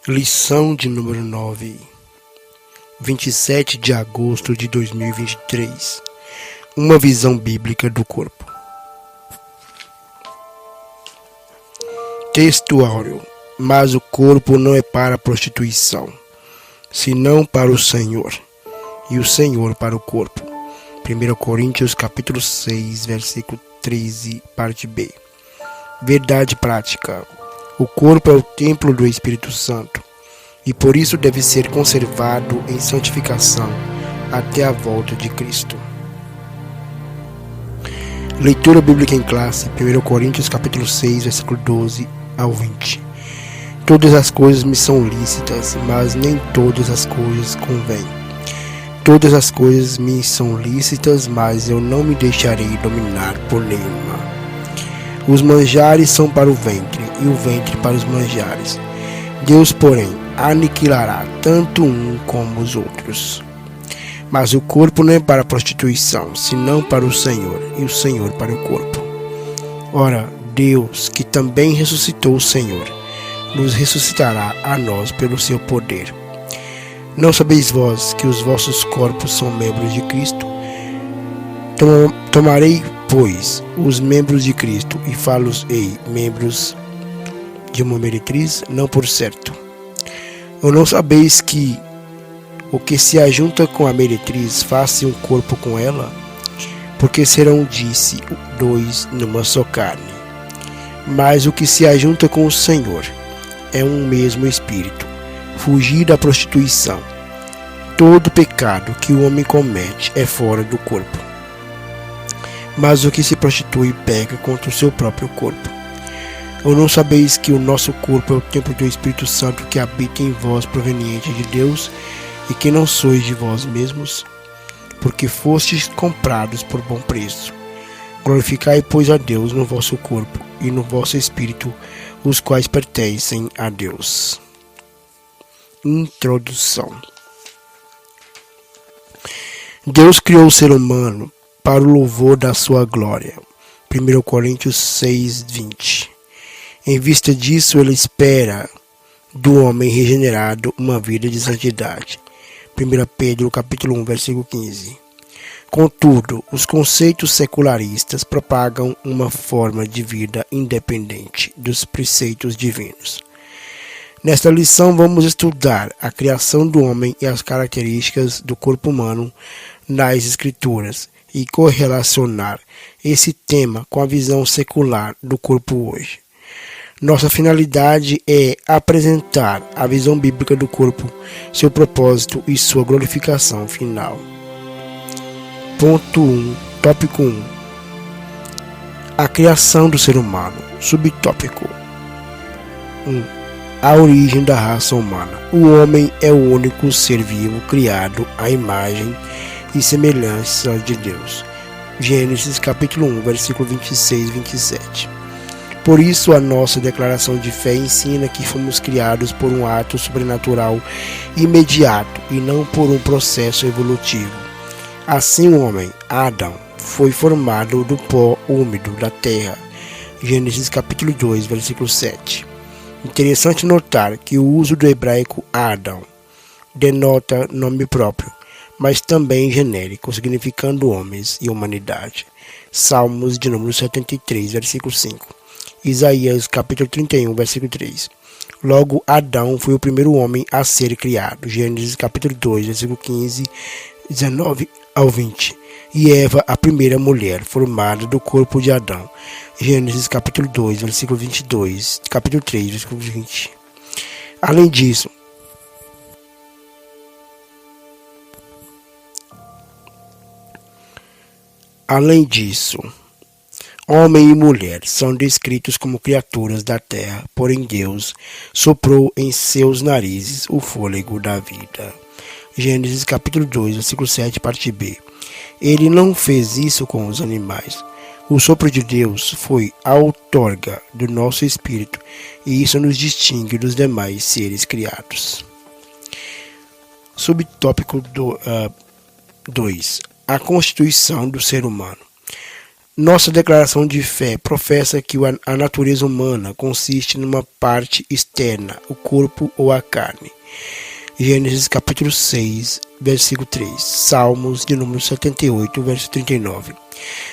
Lição de número 9, 27 de agosto de 2023. Uma visão bíblica do corpo. Texto áureo. Mas o corpo não é para a prostituição, senão para o Senhor, e o Senhor para o corpo. 1 Coríntios capítulo 6, versículo 13, parte B. Verdade prática. O corpo é o templo do Espírito Santo, e por isso deve ser conservado em santificação até a volta de Cristo. Leitura bíblica em classe, 1 Coríntios capítulo 6, versículo 12 ao 20. Todas as coisas me são lícitas, mas nem todas as coisas convêm. Todas as coisas me são lícitas, mas eu não me deixarei dominar por nenhuma. Os manjares são para o ventre, e o ventre para os manjares. Deus, porém, aniquilará tanto um como os outros. Mas o corpo não é para a prostituição, senão para o Senhor, e o Senhor para o corpo. Ora, Deus, que também ressuscitou o Senhor, nos ressuscitará a nós pelo seu poder. Não sabeis vós que os vossos corpos são membros de Cristo? Tomarei, pois, os membros de Cristo e fá-los-ei membros de uma meretriz, não por certo. Ou não sabeis que o que se ajunta com a meretriz faz-se um corpo com ela? Porque serão, disse, dois numa só carne. Mas o que se ajunta com o Senhor é um mesmo espírito. Fugir da prostituição. Todo pecado que o homem comete é fora do corpo. Mas o que se prostitui peca contra o seu próprio corpo. Ou não sabeis que o nosso corpo é o templo do Espírito Santo que habita em vós, proveniente de Deus, e que não sois de vós mesmos? Porque fostes comprados por bom preço. Glorificai, pois, a Deus no vosso corpo e no vosso espírito, os quais pertencem a Deus. Introdução. Deus criou o ser humano para o louvor da sua glória. 1 Coríntios 6, 20. Em vista disso, ele espera do homem regenerado uma vida de santidade. 1 Pedro capítulo 1, versículo 15. Contudo, os conceitos secularistas propagam uma forma de vida independente dos preceitos divinos. Nesta lição vamos estudar a criação do homem e as características do corpo humano nas Escrituras e correlacionar esse tema com a visão secular do corpo hoje. Nossa finalidade é apresentar a visão bíblica do corpo, seu propósito e sua glorificação final. Ponto 1. Tópico 1. A criação do ser humano. Subtópico 1. A origem da raça humana. O homem é o único ser vivo criado à imagem e semelhança de Deus. Gênesis capítulo 1, versículo 26 e 27. Por isso a nossa declaração de fé ensina que fomos criados por um ato sobrenatural imediato e não por um processo evolutivo. Assim o homem, Adão, foi formado do pó úmido da terra. Gênesis capítulo 2, versículo 7. Interessante notar que o uso do hebraico Adão denota nome próprio, mas também genérico, significando homens e humanidade. Salmos de número 73, versículo 5. Isaías capítulo 31, versículo 3. Logo, Adão foi o primeiro homem a ser criado. Gênesis capítulo 2, versículo 15, 19 ao 20. E Eva, a primeira mulher formada do corpo de Adão. Gênesis capítulo 2, versículo 22, capítulo 3, versículo 20. Além disso, homem e mulher são descritos como criaturas da terra, porém Deus soprou em seus narizes o fôlego da vida. Gênesis capítulo 2, versículo 7, parte B. Ele não fez isso com os animais. O sopro de Deus foi a outorga do nosso espírito, e isso nos distingue dos demais seres criados. Subtópico 2. A constituição do ser humano. Nossa declaração de fé professa que a natureza humana consiste numa parte externa, o corpo ou a carne. Gênesis capítulo 6, versículo 3. Salmos de número 78, verso 39.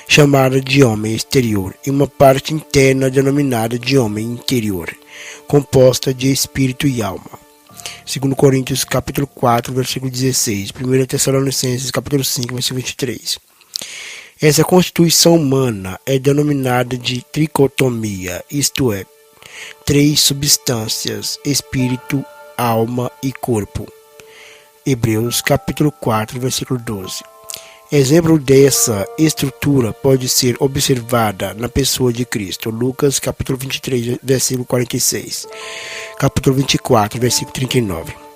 Chamada de homem exterior e uma parte interna denominada de homem interior, composta de espírito e alma. 2 Coríntios capítulo 4, versículo 16. 1 Tessalonicenses capítulo 5, versículo 23. Essa constituição humana é denominada de tricotomia, isto é, três substâncias, espírito, alma e corpo. Hebreus capítulo 4, versículo 12. Exemplo dessa estrutura pode ser observada na pessoa de Cristo. Lucas capítulo 23, versículo 46. Capítulo 24, versículo 39.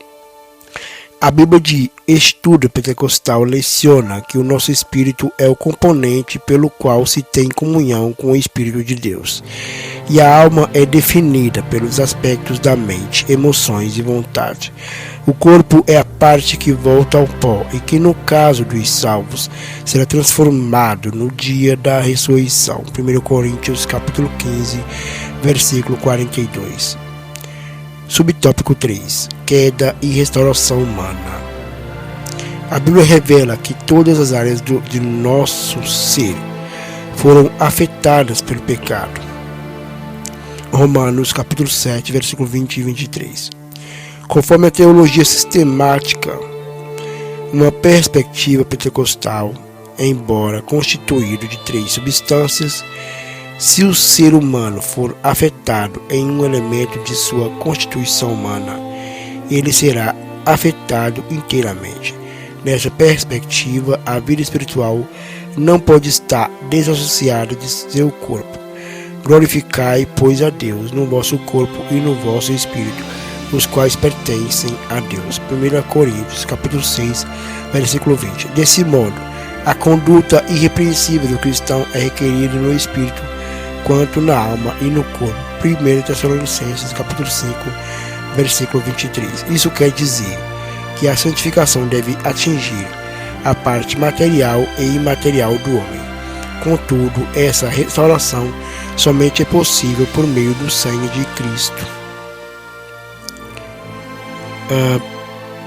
A Bíblia de Estudo Pentecostal leciona que o nosso espírito é o componente pelo qual se tem comunhão com o Espírito de Deus. E a alma é definida pelos aspectos da mente, emoções e vontade. O corpo é a parte que volta ao pó e que, no caso dos salvos, será transformado no dia da ressurreição. 1 Coríntios capítulo 15, versículo 42. Subtópico 3. Queda e restauração humana. A Bíblia revela que todas as áreas de nosso ser foram afetadas pelo pecado. Romanos capítulo 7, versículo 20 e 23. Conforme a teologia sistemática, uma perspectiva pentecostal, embora constituído de três substâncias, se o ser humano for afetado em um elemento de sua constituição humana, ele será afetado inteiramente. Nessa perspectiva, a vida espiritual não pode estar desassociada de seu corpo. Glorificai, pois, a Deus no vosso corpo e no vosso espírito, os quais pertencem a Deus. 1 Coríntios capítulo 6, versículo 20. Desse modo, a conduta irrepreensível do cristão é requerida no espírito quanto na alma e no corpo. 1 Tessalonicenses capítulo 5, versículo 23. Isso quer dizer que a santificação deve atingir a parte material e imaterial do homem. Contudo, essa restauração somente é possível por meio do sangue de Cristo,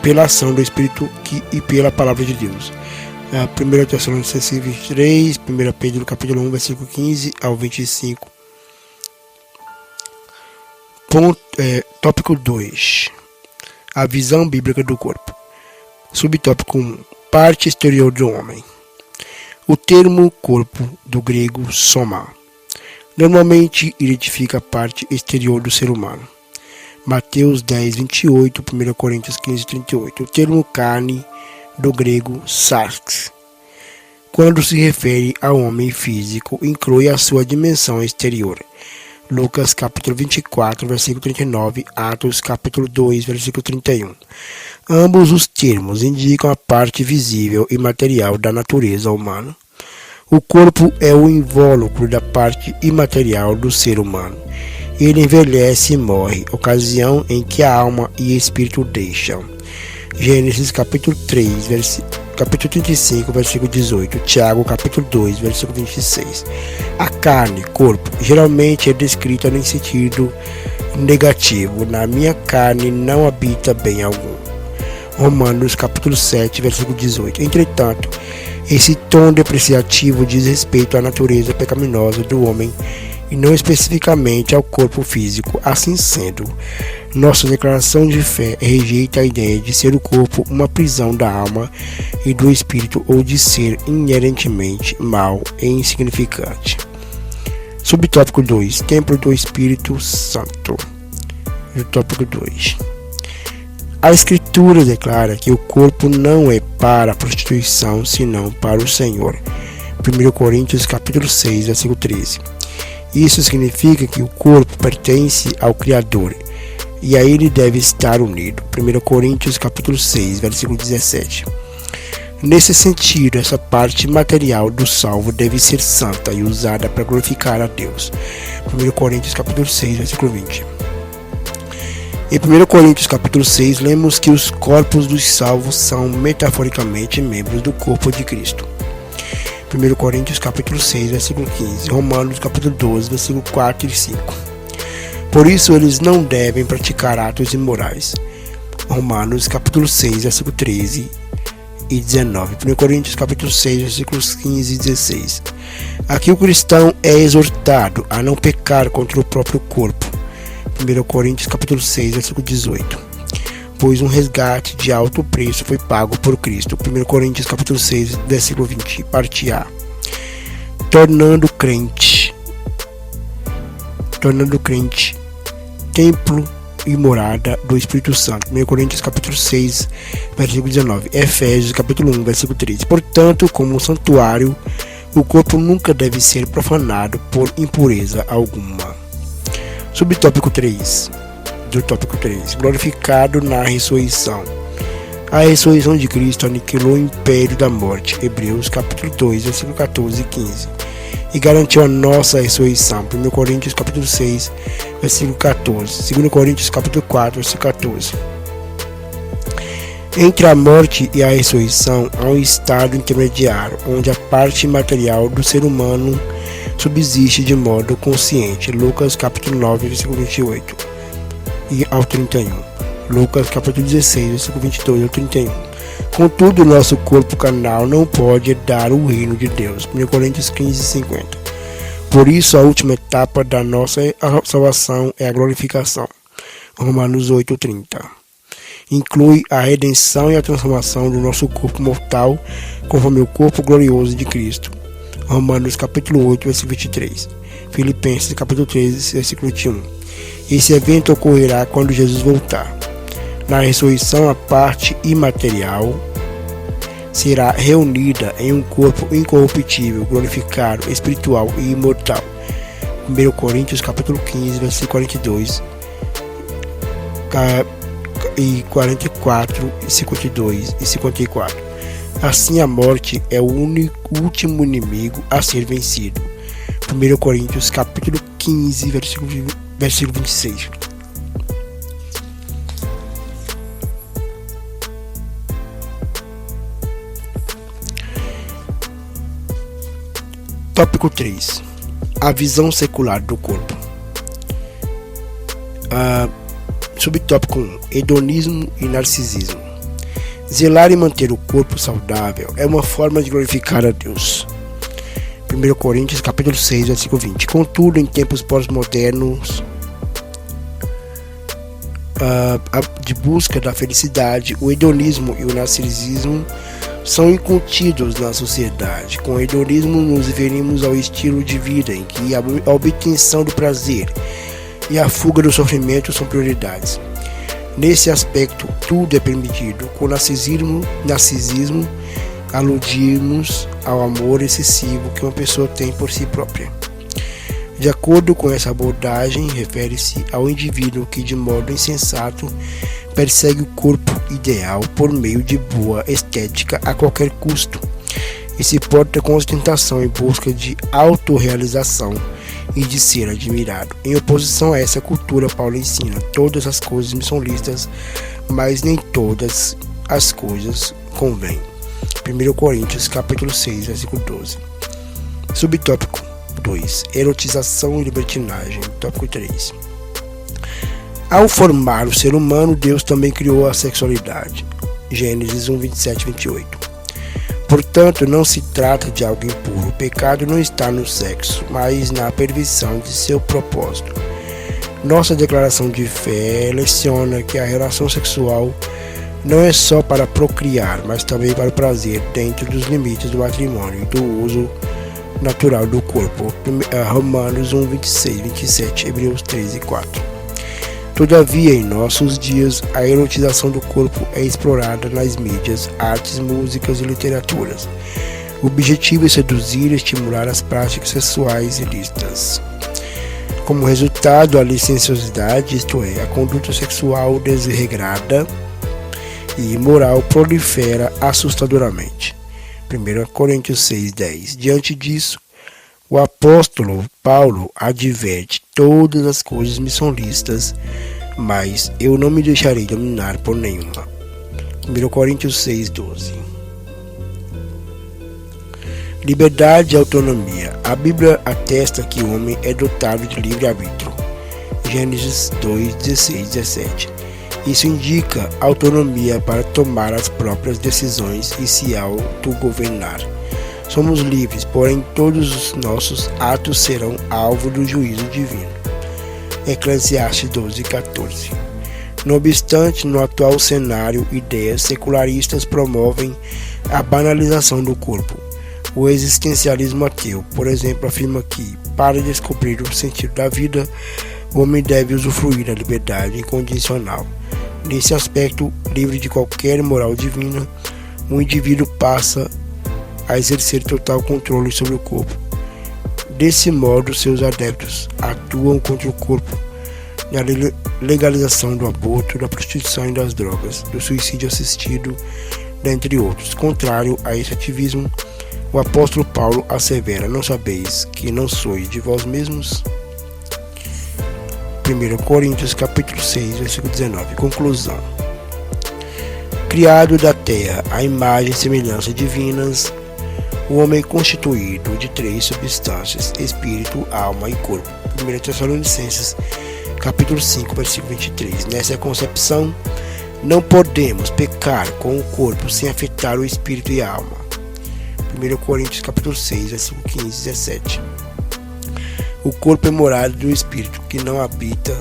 pela ação do Espírito e pela palavra de Deus. 1 Tessalonicenses 23, 1 Pedro capítulo 1, versículo 15 ao 25. Tópico 2. A visão bíblica do corpo. Subtópico 1. Parte exterior do homem. O termo corpo, do grego soma, normalmente identifica a parte exterior do ser humano. Mateus 10, 28, 1 Coríntios 15, 38. O termo carne, do grego sarx, quando se refere ao homem físico, inclui a sua dimensão exterior. Lucas capítulo 24, versículo 39, Atos capítulo 2, versículo 31. Ambos os termos indicam a parte visível e material da natureza humana. O corpo é o invólucro da parte imaterial do ser humano. Ele envelhece e morre, ocasião em que a alma e espírito deixam. Gênesis capítulo 3, capítulo 35, versículo 18. Tiago capítulo 2, versículo 26. A carne, corpo, geralmente é descrita em sentido negativo. Na minha carne não habita bem algum. Romanos capítulo 7, versículo 18. Entretanto, esse tom depreciativo diz respeito à natureza pecaminosa do homem e não especificamente ao corpo físico. Assim sendo, nossa declaração de fé rejeita a ideia de ser o corpo uma prisão da alma e do espírito ou de ser inerentemente mau e insignificante. Subtópico 2. Templo do Espírito Santo. Tópico 2. A Escritura declara que o corpo não é para a prostituição, senão para o Senhor. 1 Coríntios capítulo 6, versículo 13. Isso significa que o corpo pertence ao Criador e a ele deve estar unido. 1 Coríntios capítulo 6, versículo 17. Nesse sentido, essa parte material do salvo deve ser santa e usada para glorificar a Deus. 1 Coríntios capítulo 6, versículo 20. Em 1 Coríntios capítulo 6, lemos que os corpos dos salvos são metaforicamente membros do corpo de Cristo. 1 Coríntios capítulo 6, versículo 15. Romanos capítulo 12, versículo 4 e 5. Por isso eles não devem praticar atos imorais. Romanos capítulo 6, versículo 13 e 19. 1 Coríntios capítulo 6, versículos 15 e 16. Aqui o cristão é exortado a não pecar contra o próprio corpo. 1 Coríntios capítulo 6, versículo 18. Pois um resgate de alto preço foi pago por Cristo. 1 Coríntios capítulo 6, versículo 20, parte A. Tornando crente templo e morada do Espírito Santo. 1 Coríntios capítulo 6, versículo 19. Efésios capítulo 1, versículo 13. Portanto, como um santuário, o corpo nunca deve ser profanado por impureza alguma. Subtópico 3. Do tópico 3. Glorificado na ressurreição. A ressurreição de Cristo aniquilou o império da morte. Hebreus capítulo 2, versículo 14 e 15. E garantiu a nossa ressurreição. 1 Coríntios capítulo 6, versículo 14. 2 Coríntios capítulo 4, versículo 14. Entre a morte e a ressurreição há um estado intermediário, onde a parte material do ser humano subsiste de modo consciente. Lucas capítulo 9, versículo 28 e ao 31. Lucas capítulo 16, versículo 22 ao 31. Contudo, nosso corpo carnal não pode herdar o reino de Deus. 1 Coríntios 15, 50. Por isso, a última etapa da nossa salvação é a glorificação. Romanos 8, 30. Inclui a redenção e a transformação do nosso corpo mortal conforme o corpo glorioso de Cristo. Romanos capítulo 8, versículo 23. Filipenses capítulo 13, versículo 21. Esse evento ocorrerá quando Jesus voltar. Na ressurreição, a parte imaterial será reunida em um corpo incorruptível, glorificado, espiritual e imortal. 1 Coríntios capítulo 15, versículo 42 e 44 e 52 e 54. Assim, a morte é o último inimigo a ser vencido. 1 Coríntios capítulo 15, versículo 26. Tópico 3. A visão secular do corpo. Subtópico 1. Hedonismo e narcisismo. Zelar e manter o corpo saudável é uma forma de glorificar a Deus. 1 Coríntios capítulo 6, versículo 20. Contudo, em tempos pós-modernos de busca da felicidade, o hedonismo e o narcisismo são incontidos na sociedade. Com o hedonismo nos referimos ao estilo de vida em que a obtenção do prazer e a fuga do sofrimento são prioridades. Nesse aspecto, tudo é permitido. Com o narcisismo aludimos ao amor excessivo que uma pessoa tem por si própria. De acordo com essa abordagem, refere-se ao indivíduo que, de modo insensato, persegue o corpo ideal por meio de boa estética a qualquer custo e se porta com ostentação em busca de autorrealização e de ser admirado. Em oposição a essa cultura, Paulo ensina: todas as coisas me são lícitas, mas nem todas as coisas convêm. 1 Coríntios capítulo 6, versículo 12. Subtópico 2. Erotização e libertinagem. Tópico 3. Ao formar o ser humano, Deus também criou a sexualidade. Gênesis 1, 27 e 28. Portanto, não se trata de algo impuro. O pecado não está no sexo, mas na perversão de seu propósito. Nossa declaração de fé leciona que a relação sexual não é só para procriar, mas também para o prazer dentro dos limites do matrimônio e do uso natural do corpo. Romanos 1, 26, 27, Hebreus 13, 4. Todavia, em nossos dias, a erotização do corpo é explorada nas mídias, artes, músicas e literaturas. O objetivo é seduzir e estimular as práticas sexuais ilícitas. Como resultado, a licenciosidade, isto é, a conduta sexual desregrada e imoral, prolifera assustadoramente. 1 Coríntios 6, 10. Diante disso, o apóstolo Paulo adverte: todas as coisas me são lícitas, mas eu não me deixarei dominar por nenhuma. 1 Coríntios 6, 12. Liberdade e autonomia. A Bíblia atesta que o homem é dotado de livre-arbítrio. Gênesis 2, 16, 17. Isso indica autonomia para tomar as próprias decisões e se autogovernar. Somos livres, porém todos os nossos atos serão alvo do juízo divino. Eclesiastes 12, 14. No obstante, no atual cenário, ideias secularistas promovem a banalização do corpo. O existencialismo ateu, por exemplo, afirma que, para descobrir o sentido da vida, o homem deve usufruir da liberdade incondicional. Nesse aspecto, livre de qualquer moral divina, o indivíduo passa a exercer total controle sobre o corpo. Desse modo, seus adeptos atuam contra o corpo na legalização do aborto, da prostituição e das drogas, do suicídio assistido, dentre outros. Contrário a esse ativismo, o apóstolo Paulo assevera: não sabeis que não sois de vós mesmos? 1 Coríntios capítulo 6, versículo 19. Conclusão. Criado da terra à imagem e semelhança divinas, o homem é constituído de 3 substâncias: espírito, alma e corpo. 1 Tessalonicenses capítulo 5, versículo 23. Nessa concepção, não podemos pecar com o corpo sem afetar o espírito e a alma. 1 Coríntios capítulo 6, versículo 15 e 17. O corpo é morada do espírito, que não habita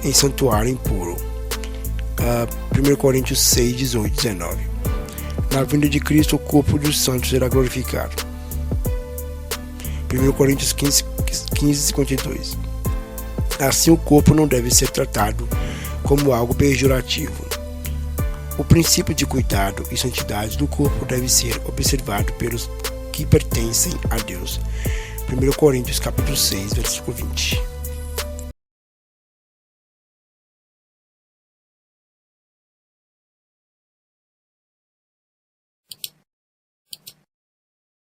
em santuário impuro. 1 Coríntios 6, 18 e 19. Na vinda de Cristo, o corpo dos santos será glorificado. 1 Coríntios 15, 52. Assim, o corpo não deve ser tratado como algo pejorativo. O princípio de cuidado e santidade do corpo deve ser observado pelos que pertencem a Deus. 1 Coríntios capítulo 6, versículo 20.